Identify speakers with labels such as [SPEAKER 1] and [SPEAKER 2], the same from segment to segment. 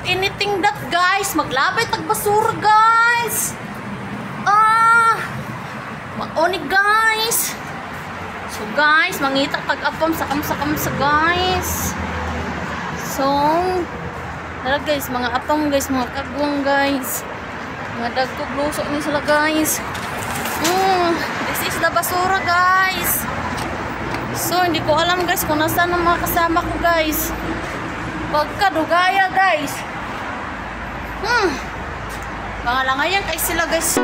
[SPEAKER 1] anything that, guys. Maglabay tag basura, guys. Maonig, guys. So, guys, mangita tag apam sa guys. So, tara, guys, mga apam, guys, mga kagwang, guys. Mga dagkog lusok ni sila, guys. This is the basura, guys. So, hindi ko alam, guys, kung nasaan ang mga kasama ko, guys. Pagkadugaya, guys. Pangalangayan kay sila, guys.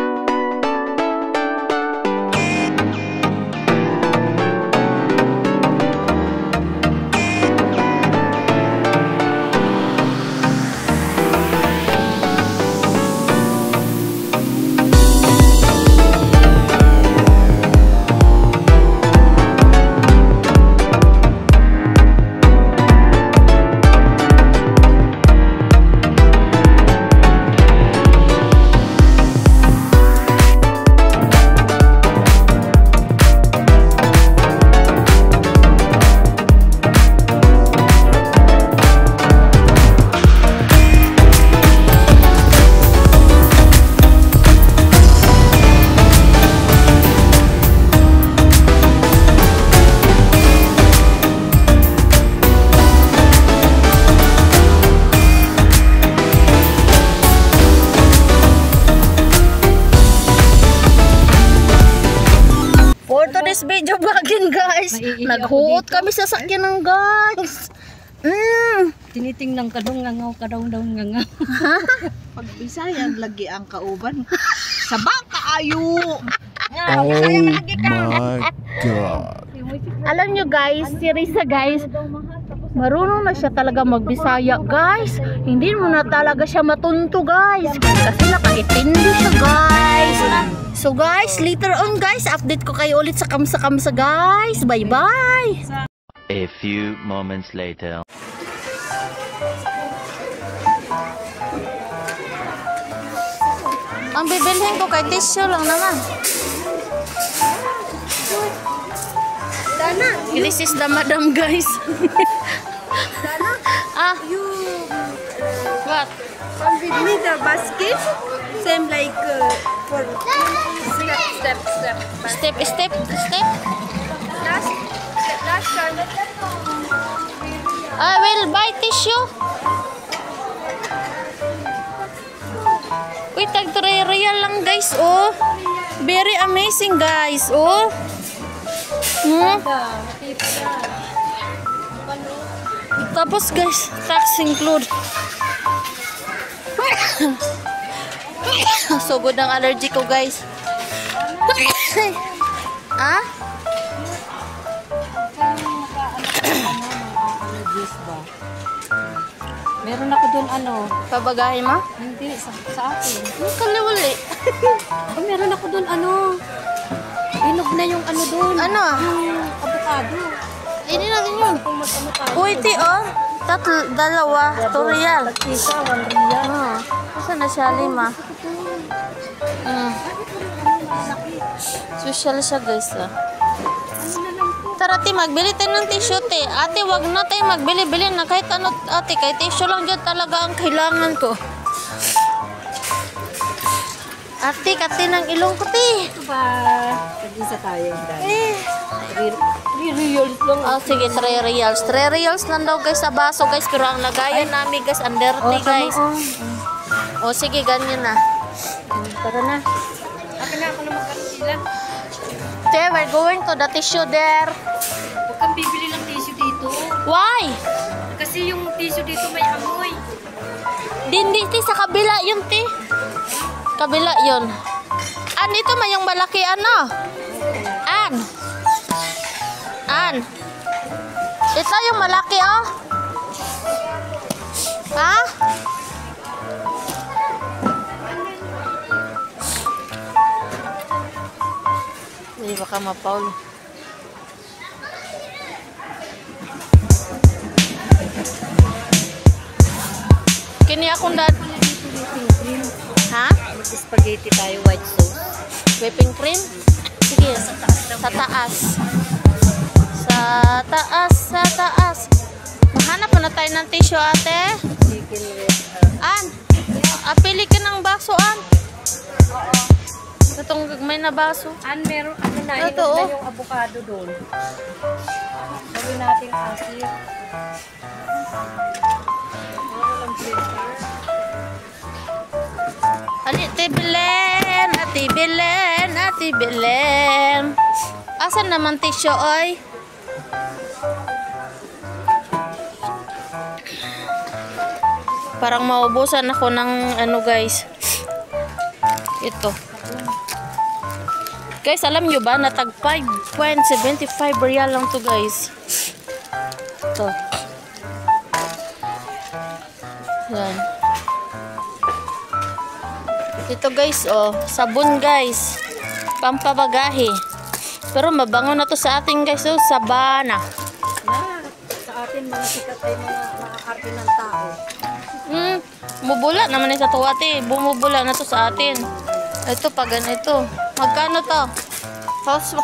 [SPEAKER 1] This video vlogging, guys. Naghuot kami sa sakyan ng, guys.
[SPEAKER 2] Tinitingnan ka daw ngangaw,
[SPEAKER 3] Pag Bisaya lagi ang kauban. Sabang kaayo.
[SPEAKER 4] Oh my God.
[SPEAKER 1] Alam nyo, guys, si Risa, guys, marunong na siya talaga magbisaya, guys. Hindi mo na talaga siya matunto, guys. Kasi nakaintindi siya, guys. So, guys, later on, guys, update ko kayo ulit sa kamsa, guys. Bye-bye.
[SPEAKER 5] A few moments later.
[SPEAKER 1] Ang bibilhin ko kay tissue lang naman.
[SPEAKER 3] Dana,
[SPEAKER 1] This is the madam, guys.
[SPEAKER 3] Dana, you
[SPEAKER 1] What?
[SPEAKER 3] come with me the basket. Same like for step.
[SPEAKER 1] Step.
[SPEAKER 3] Last one.
[SPEAKER 1] I will buy tissue. Uy, tag-real lang, guys, oh. Very amazing, guys, oh. Tapos, guys, tax include. So good ang allergy ko, guys.
[SPEAKER 2] Meron ako doon
[SPEAKER 1] Pabagahin mo?
[SPEAKER 2] hindi sa akin.
[SPEAKER 1] Kaliwali.
[SPEAKER 2] Meron ako doon inog na yung doon.
[SPEAKER 1] Ano?
[SPEAKER 2] Yung avocado.
[SPEAKER 1] Ini natin yun.
[SPEAKER 2] Kung mag-ano tayo.
[SPEAKER 1] Uy, ti, oh. Dalawa. 2 real.
[SPEAKER 2] Isa, 1 real.
[SPEAKER 1] Kasi na siya 5. Social siya, guys, ah. Tara, ti, magbili tayo ng tissue, ti. Ate, wag na tayo magbili-bili na kahit ano, ate. Kahit tissue lang dyan talaga ang kailangan ko. Ate, kati ng ilong ko, ti.
[SPEAKER 2] Ito ba? Tag-isa tayo. 3 reals lang.
[SPEAKER 1] Oh, sige, 3 reals. 3 reals lang daw, guys, sa baso, guys. Pero ang lagayan namin, guys, ang dirty, guys. Oh, sige, ganyan na. Tara na.
[SPEAKER 2] Akin na ako na magkakasila.
[SPEAKER 1] Te, we're going to the tissue there.
[SPEAKER 2] Huwag kang bibili ng tissue dito.
[SPEAKER 1] Why?
[SPEAKER 2] Kasi yung tissue dito may amoy.
[SPEAKER 1] Hindi, ti, sa kabila yun, ti. Kabila yun. Ito may yung malaki, ano? Ito yung malaki, oh. Ha? Hindi, baka mapaul. Kini akong dad. Ha?
[SPEAKER 2] Mag-spaghetti tayo, white sauce.
[SPEAKER 1] Whipping cream? Sige, sa taas. Sa taas. Mahanap na tayo ng tissue, ate.
[SPEAKER 2] Chicken with,
[SPEAKER 1] An, pili ka ng baso, An. Itong may na baso.
[SPEAKER 2] meron, na,
[SPEAKER 1] Ito,
[SPEAKER 2] ito
[SPEAKER 1] oh.
[SPEAKER 2] na yung avocado doon. Gawin natin asin.
[SPEAKER 1] Ate Belen, Ate Belen, Ate Belen. Asan naman tissue, oy? Parang maubusan ako ng ano, guys. Ito. Guys, alam nyo ba na tag 5.75 real lang to, guys. Ito. Yan. Ito, guys, oh, sabon, guys. Pampabagahe. Pero mabango na to sa atin, guys, oh, Sabana.
[SPEAKER 2] Sa atin, mga sikat ay mga makakarte ng tao.
[SPEAKER 1] Bumubula naman sa to, ate. Bumubula na to sa atin. Ito, pag ganito. Magkano to?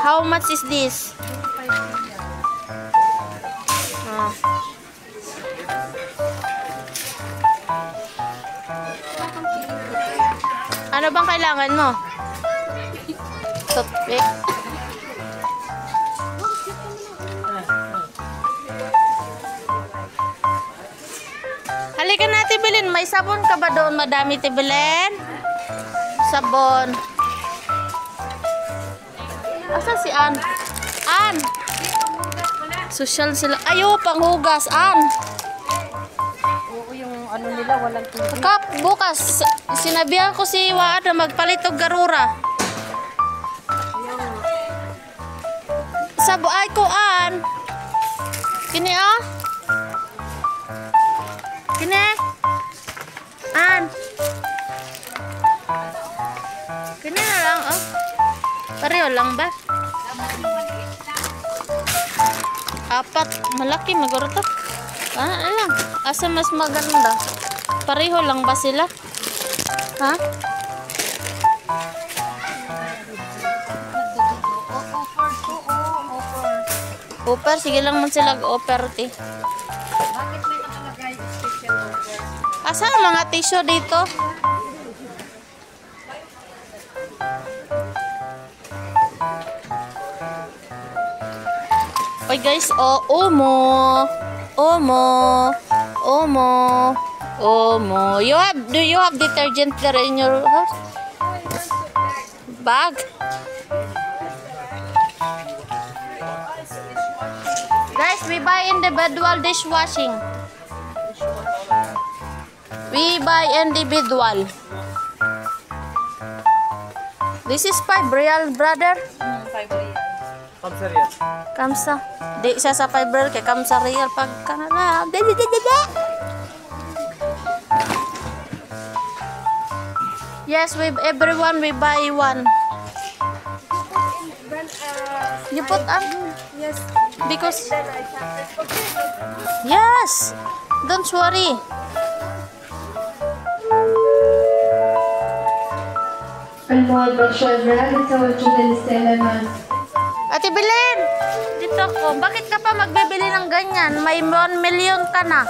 [SPEAKER 1] How much is this? Ah. Ano bang kailangan mo? Toothpick. Halika na, Tibilin. May sabon ka ba doon? Madami, Tibilin. Sabon. Asan si An? An! Social sila. Ayo, panghugas. An!
[SPEAKER 2] Oo, yung ano nila, walang tubig.
[SPEAKER 1] Kap, bukas. Sinabihan ko si Waad na magpalit og garura. Sabo ay ko, An. Kini, ah? Kini? An? Kini na lang, oh. Pareho lang ba? Apat. Malaki, maguro to. Ah, lang. Asa mas maganda? Pareho lang ba sila? Ha? Offer. Sige lang man sila offer, te.
[SPEAKER 2] Bakit may nakalagay special offer?
[SPEAKER 1] Asa ang mga tissue dito? Oy guys, oh, Omo. Omo. Omo. Omo. Do you have detergent there in your house? Bag? Guys, we buy individual dishwashing. We buy individual. This is 5 real, brother.
[SPEAKER 2] 5 real.
[SPEAKER 1] Kamsa. Di siya sa 5 real kay kamsa real pag kanana. Yes, everyone we buy one. You put up?
[SPEAKER 3] Yes.
[SPEAKER 1] Because
[SPEAKER 3] Then I started. Okay.
[SPEAKER 1] yes. Don't worry.
[SPEAKER 6] الموظف شغال التوجه الاستعلامات.
[SPEAKER 1] Ate Belen, dito ako. Bakit ka pa magbibili ng ganyan? May 1 million ka na.